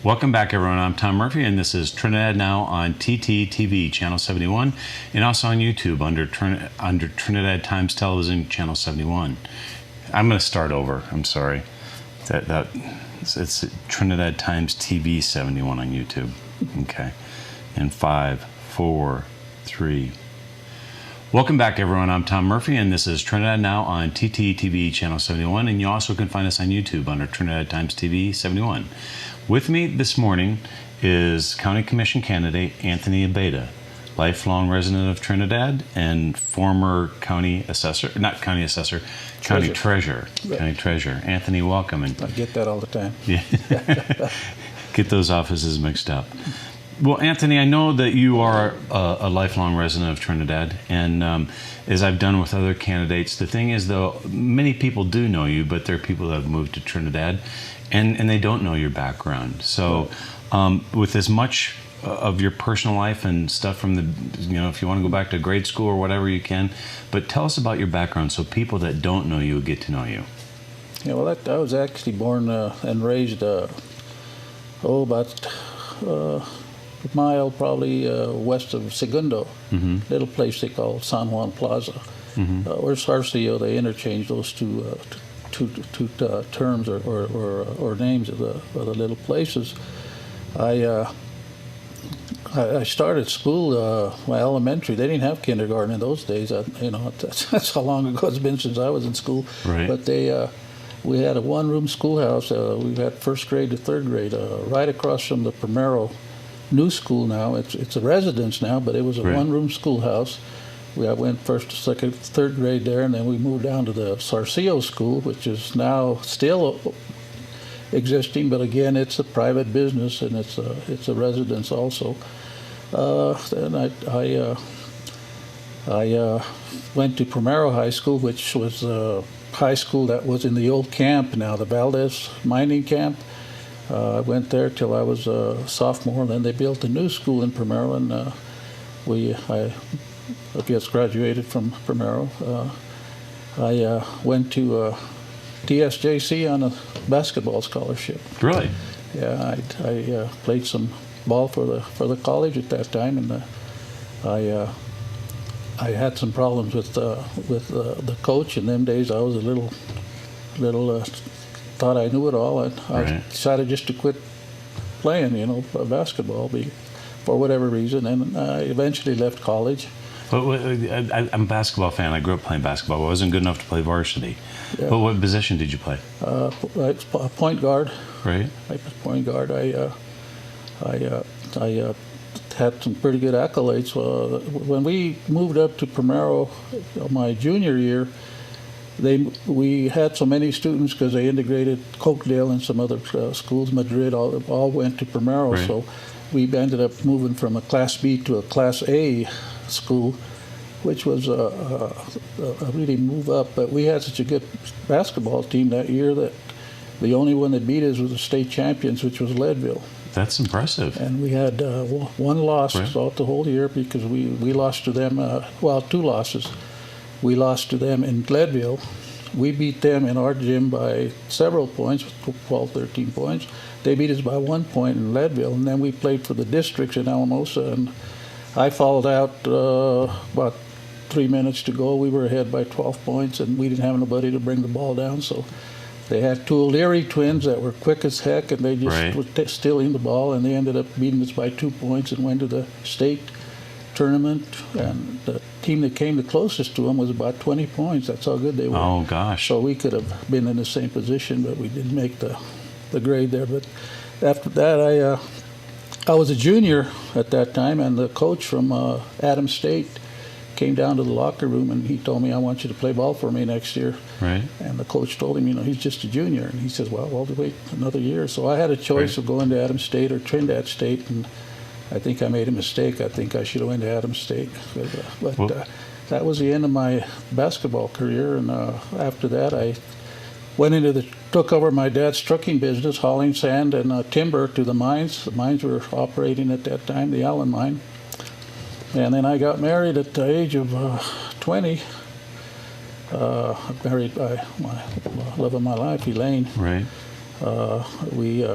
Welcome back, everyone. I'm Tom Murphy, and this is Trinidad Now on TTTV, Channel 71, and also on YouTube under Trinidad Times Television, Channel 71. I'm going to start over. I'm sorry. It's Trinidad Times TV 71 on YouTube. Okay. And 5, 4, 3. Welcome back, everyone. I'm Tom Murphy, and this is Trinidad Now on TTTV Channel 71, and you also can find us on YouTube under Trinidad Times TV 71. With me this morning is County Commission candidate Anthony Abeyta, lifelong resident of Trinidad and former county assessor, not county assessor, county treasurer. Right. County treasurer. Anthony, welcome. And I get that all the time. Yeah. Get those offices mixed up. Well, Anthony, I know that you are a lifelong resident of Trinidad, and as I've done with other candidates, the thing is, though, many people do know you, but there are people that have moved to Trinidad, and they don't know your background. So with as much of your personal life and stuff from if you want to go back to grade school or whatever you can, but tell us about your background so people that don't know you get to know you. Yeah, well, I was actually born and raised, about a mile probably west of Segundo, little place they call San Juan Plaza. Or Sarcio, they interchanged those two terms or names of the little places. I started school, my elementary. They didn't have kindergarten in those days. That's how long ago it's been since I was in school. Right. But we had a one-room schoolhouse. We had first grade to third grade, right across from the Primero new school now. It's a residence now, but it was a one-room schoolhouse. I went first to second, third grade there, and then we moved down to the Sarcio school, which is now still existing, but again, it's a private business and it's a residence also. Then I went to Primero High School, which was a high school that was in the old camp now, the Valdez mining camp. I went there till I was a sophomore, and then they built a new school in Primero, and I just graduated from Primero. I went to TSJC on a basketball scholarship. Really? Yeah, I played some ball for the college at that time, and I had some problems with the coach. In them days, I was a little thought I knew it all, and I decided just to quit playing, basketball for whatever reason, and I eventually left college. I'm a basketball fan. I grew up playing basketball. I wasn't good enough to play varsity. Yeah. But what position did you play? Point guard. Right. Point guard. I had some pretty good accolades. When we moved up to Primero, my junior year, we had so many students because they integrated Cokedale and some other schools. Madrid all went to Primero, so we ended up moving from a Class B to a Class A school, which was a really move up. But we had such a good basketball team that year that the only one that beat us was the state champions, which was Leadville. That's impressive. And we had one loss throughout the whole year because we lost to them, two losses. We lost to them in Leadville. We beat them in our gym by several points, 12, 13 points. They beat us by 1 point in Leadville, and then we played for the districts in Alamosa, and I fouled out about 3 minutes to go. We were ahead by 12 points, and we didn't have nobody to bring the ball down, so they had two O'Leary twins that were quick as heck, and they just were stealing the ball, and they ended up beating us by 2 points and went to the state tournament, and the team that came the closest to them was about 20 points. That's how good they were. Oh, gosh. So we could have been in the same position, but we didn't make the grade there. But after that, I was a junior at that time, and the coach from Adams State came down to the locker room, and he told me, I want you to play ball for me next year. Right. And the coach told him, he's just a junior. And he says, well, wait another year. So I had a choice of going to Adams State or Trinidad State, and I think I made a mistake. I think I should have went to Adams State. But that was the end of my basketball career, and after that I took over my dad's trucking business, hauling sand and timber to the mines. The mines were operating at that time, the Allen mine. And then I got married at the age of 20. Married by my love of my life, Elaine. Right. We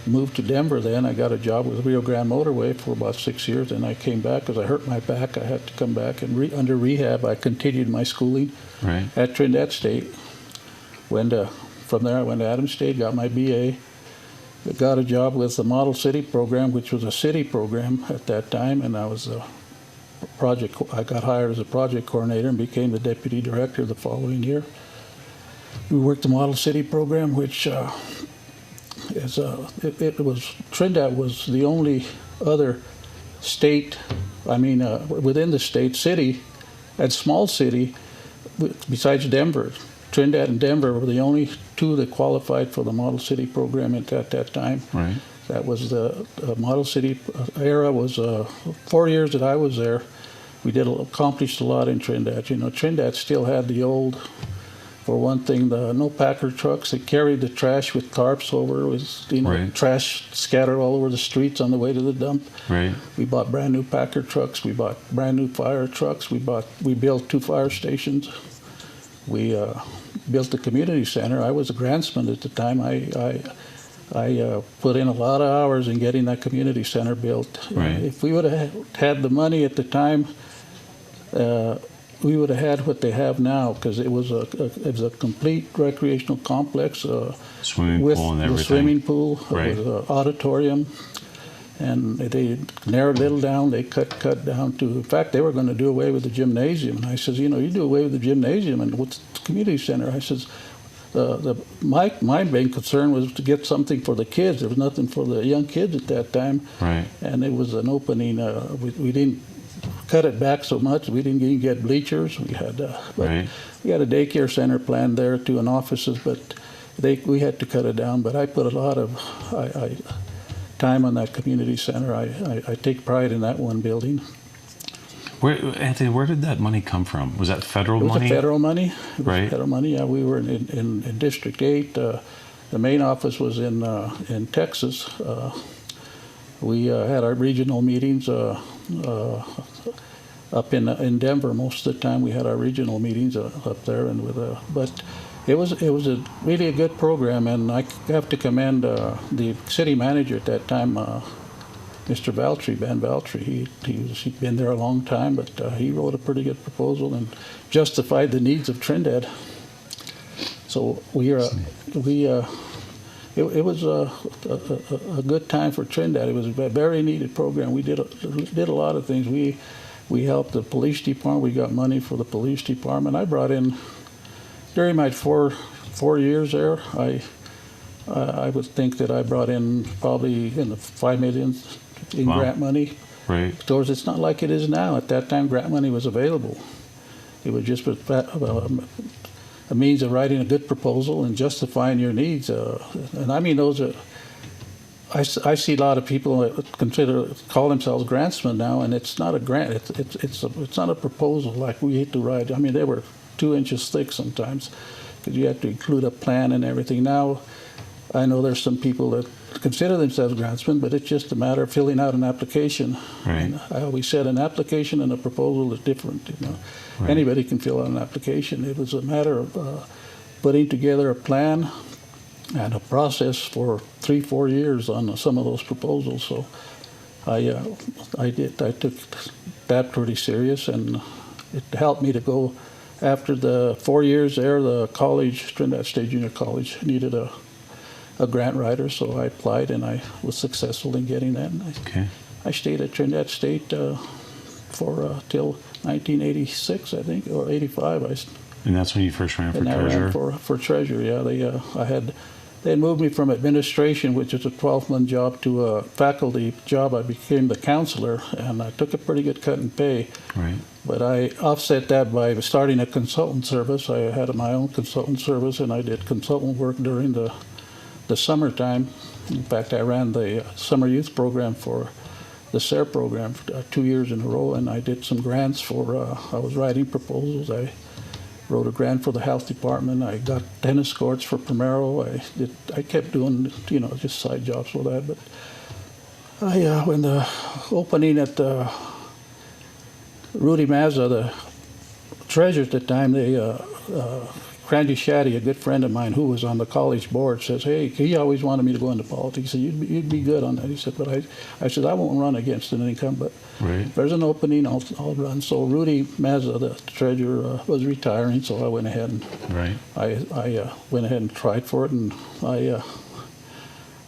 moved to Denver then. I got a job with Rio Grande Motorway for about 6 years, and I came back because I hurt my back. I had to come back, and under rehab, I continued my schooling at Trinidad State. From there, I went to Adams State, got my BA. Got a job with the Model City program, which was a city program at that time, and I got hired as a project coordinator and became the deputy director the following year. We worked the Model City program, which Trinidad was the only other state, within the state, city, and small city, besides Denver. Trinidad and Denver were the only two that qualified for the Model City program at that time. Right. That was the Model City era. Was 4 years that I was there. We accomplished a lot in Trinidad. Trinidad still had the old, for one thing, the no packer trucks that carried the trash with tarps over. It was trash scattered all over the streets on the way to the dump. Right. We bought brand new packer trucks. We bought brand new fire trucks. We built 2 fire stations. We built the community center. I was a grantsman at the time. I put in a lot of hours in getting that community center built. Right. If we would have had the money at the time, we would have had what they have now, because it was a complete recreational complex swimming with pool and the everything. swimming pool, Right. with an auditorium, and they narrowed little down. They cut down to. In fact, they were going to do away with the gymnasium. And I says, you do away with the gymnasium, and what's the community center? I says, my main concern was to get something for the kids. There was nothing for the young kids at that time. Right. And it was an opening. We didn't cut it back so much. We didn't even get bleachers. We had, we had a daycare center planned there too, and offices, but we had to cut it down. But I put a lot of time on that community center. I take pride in that one building. Anthony, where did that money come from? Was that federal money? It was federal money. It was right. Federal money. Yeah, we were in District 8. The main office was in Texas. We had our regional meetings up in Denver. Most of the time, we had our regional meetings up there, but it was really a good program, and I have to commend the city manager at that time, Mr. Ben Valtry. He'd been there a long time, but he wrote a pretty good proposal and justified the needs of Trinidad. So it was a good time for Trinidad. It was a very needed program. We did a lot of things. We helped the police department. We got money for the police department. I brought in, during my four years there, I would think that I brought in probably in the $5 million in grant money. Right. Because it's not like it is now. At that time, grant money was available. It was just a means of writing a good proposal and justifying your needs. And I mean, those are. I see a lot of people that call themselves grantsmen now, and it's not a grant. It's not a proposal like we had to write. I mean, they were 2 inches thick sometimes, because you had to include a plan and everything. Now, I know there's some people that consider themselves grantsmen, but it's just a matter of filling out an application. Right. And I always said an application and a proposal is different. Right. Anybody can fill out an application. It was a matter of putting together a plan and a process for 3-4 years on some of those proposals. So I took that pretty serious, and it helped me to go. After the 4 years there, the college, Trinidad State Junior College, needed a grant writer, so I applied, and I was successful in getting that. And I stayed at Trinidad State for till 1986, I think, or 85. And that's when you first ran for treasurer? I ran for treasurer, yeah. They had moved me from administration, which is a 12-month job, to a faculty job. I became the counselor, and I took a pretty good cut in pay. Right. But I offset that by starting a consultant service. I had my own consultant service, and I did consultant work during the summertime. In fact, I ran the summer youth program for the SARE program 2 years in a row, and I did some grants for, I was writing proposals. I wrote a grant for the health department. I got tennis courts for Primero. I kept doing, just side jobs for that. But when the opening at Rudy Mazza, the treasurer at the time, they Randy Shaddy, a good friend of mine who was on the college board, says, hey, he always wanted me to go into politics. He said, you'd be good on that. He said, but I said, I won't run against an incumbent. Right. If there's an opening, I'll run. So Rudy Mazza, the treasurer, was retiring, so I went ahead and I went ahead and tried for it, and I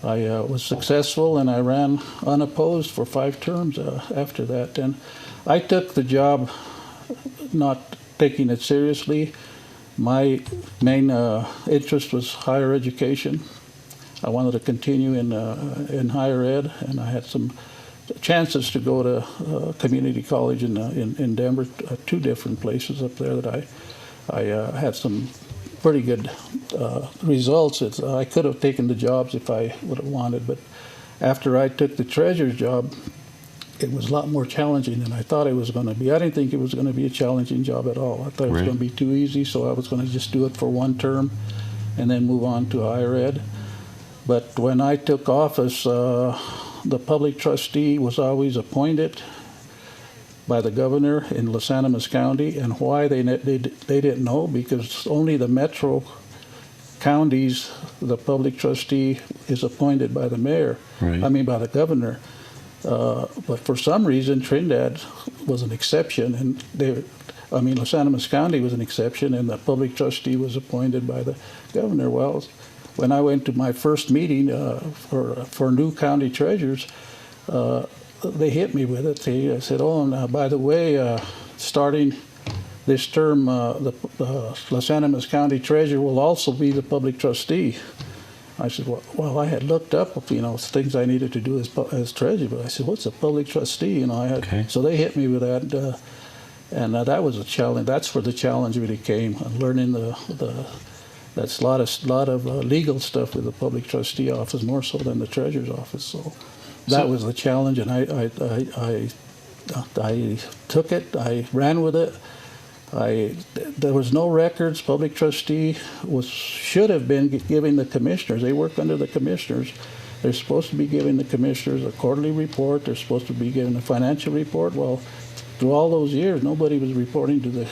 was successful, and I ran unopposed for 5 terms after that. And I took the job not taking it seriously. My main interest was higher education. I wanted to continue in higher ed, and I had some chances to go to community college in Denver, 2 different places up there that I had some pretty good results. I could have taken the jobs if I would have wanted, but after I took the treasurer's job, it was a lot more challenging than I thought it was going to be. I didn't think it was going to be a challenging job at all. I thought it was going to be too easy, so I was going to just do it for 1 term and then move on to higher ed. But when I took office, the public trustee was always appointed by the governor in Los Animas County, and why they didn't know, because only the metro counties, the public trustee is appointed by the mayor, by the governor. But for some reason, Trinidad was an exception, and Los Animas County was an exception, and the public trustee was appointed by the governor. Well, when I went to my first meeting for new county treasurers, they hit me with it. They said, oh, and by the way, starting this term, the Los Animas County treasurer will also be the public trustee. I said, well, I had looked up, things I needed to do as treasurer, but I said, what's a public trustee? So they hit me with that, and that was a challenge. That's where the challenge really came, learning that's a lot of legal stuff with the public trustee office, more so than the treasurer's office. So that was the challenge, and I took it. I ran with it. There was no records. Public trustee should have been giving the commissioners. They work under the commissioners. They're supposed to be giving the commissioners a quarterly report. They're supposed to be giving a financial report. Well, through all those years, nobody was reporting to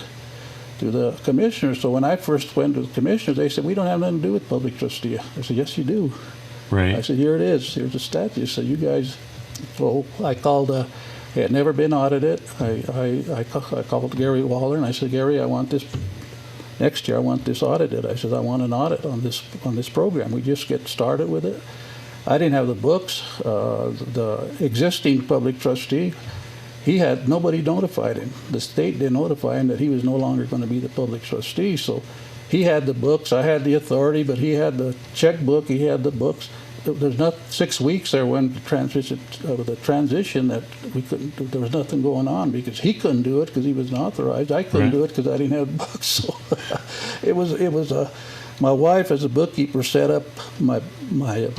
the commissioners. So when I first went to the commissioners, they said, we don't have nothing to do with public trustee. I said, yes, you do. Right. I said, here it is. Here's the statute. So you guys, I called. It had never been audited. I called Gary Waller, and I said, Gary, I want this next year. I want this audited. I said, I want an audit on this program. We just get started with it. I didn't have the books. The existing public trustee, nobody notified him. The state didn't notify him that he was no longer going to be the public trustee. So he had the books. I had the authority, but he had the checkbook. He had the books. There's not 6 weeks there when the transition that we couldn't. There was nothing going on because he couldn't do it because he wasn't authorized. I couldn't do it because I didn't have books. So it was my wife as a bookkeeper set up my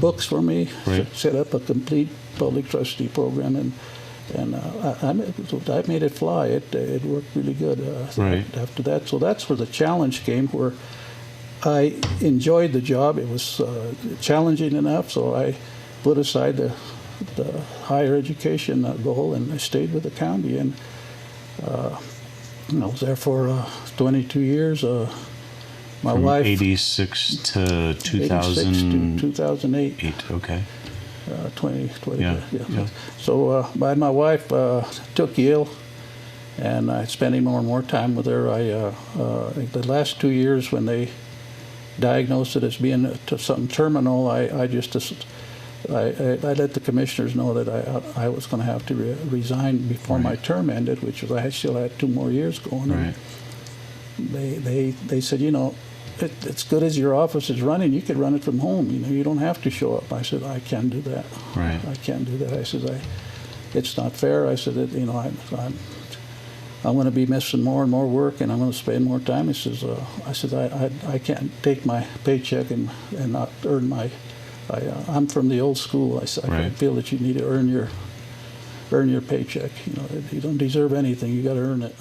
books for me, set up a complete public trustee program, and I made it fly. It worked really good after that. So that's where the challenge came, where I enjoyed the job. It was challenging enough, so I put aside the higher education goal, and I stayed with the county. And I was there for 22 years. My From wife, 86 to 2000. 2008. Okay. 20. Yeah. So my wife took ill, and I spending more and more time with her. The last 2 years when they diagnosed it as being something terminal, I let the commissioners know that I was going to have to resign before my term ended, which was I still had 2 more years going. Right. They said, it's good as your office is running, you could run it from home. You don't have to show up. I said, I can't do that. Right. I can't do that. I said, it's not fair. I said that I'm going to be missing more and more work, and I'm going to spend more time. He says, I can't take my paycheck and not earn my. I'm from the old school. I feel that you need to earn your paycheck. You don't deserve anything. You got to earn it.